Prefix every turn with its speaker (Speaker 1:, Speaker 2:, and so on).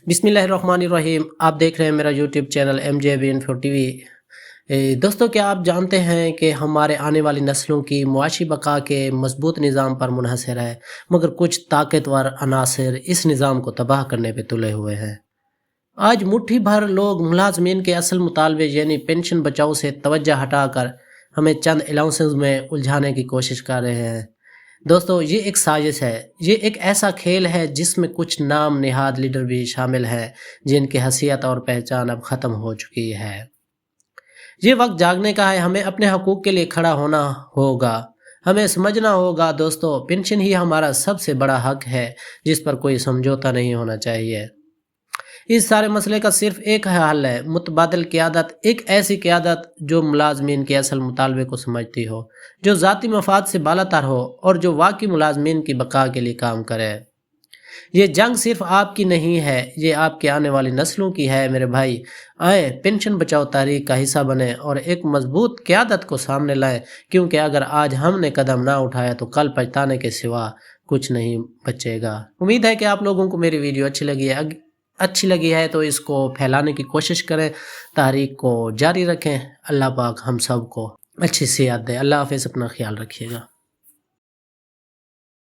Speaker 1: بسم اللہ الرحمن الرحیم، آپ دیکھ رہے ہیں میرا YouTube channel MJB info T V. دوستو، کیا آپ جانتے ہیں کہ ہمارے آنے والی نسلوں کی معاشی بقا کے مضبوط نظام پر منحصر ہے، مگر کچھ طاقتور عناصر اس نظام کو تباہ کرنے پہ تلے ہوئے ہیں۔ آج مٹھی بھر لوگ ملازمین کے اصل مطالبے یعنی پینشن بچاؤ سے توجہ ہٹا کر ہمیں چند الاؤنسز میں الجھانے کی کوشش کر رہے ہیں۔ دوستو، یہ ایک سازش ہے، یہ ایک ایسا کھیل ہے جس میں کچھ نام نہاد لیڈر بھی شامل ہیں جن کی حیثیت اور پہچان اب ختم ہو چکی ہے۔ یہ وقت جاگنے کا ہے، ہمیں اپنے حقوق کے لیے کھڑا ہونا ہوگا۔ ہمیں سمجھنا ہوگا دوستو، پینشن ہی ہمارا سب سے بڑا حق ہے جس پر کوئی سمجھوتا نہیں ہونا چاہیے۔ اس سارے مسئلے کا صرف ایک حل ہے، متبادل قیادت، ایک ایسی قیادت جو ملازمین کے اصل مطالبے کو سمجھتی ہو، جو ذاتی مفاد سے بالاتر ہو اور جو واقعی ملازمین کی بقا کے لیے کام کرے۔ یہ جنگ صرف آپ کی نہیں ہے، یہ آپ کے آنے والی نسلوں کی ہے میرے بھائی۔ آئیں پینشن بچاؤ تحریک کا حصہ بنیں اور ایک مضبوط قیادت کو سامنے لائیں، کیونکہ اگر آج ہم نے قدم نہ اٹھایا تو کل پچھتانے کے سوا کچھ نہیں بچے گا۔ امید ہے کہ آپ لوگوں کو میری ویڈیو اچھی لگی ہے تو اس کو پھیلانے کی کوشش کریں، تحریک کو جاری رکھیں۔ اللہ پاک ہم سب کو اچھی صحت دے۔ اللہ حافظ، اپنا خیال رکھیے گا۔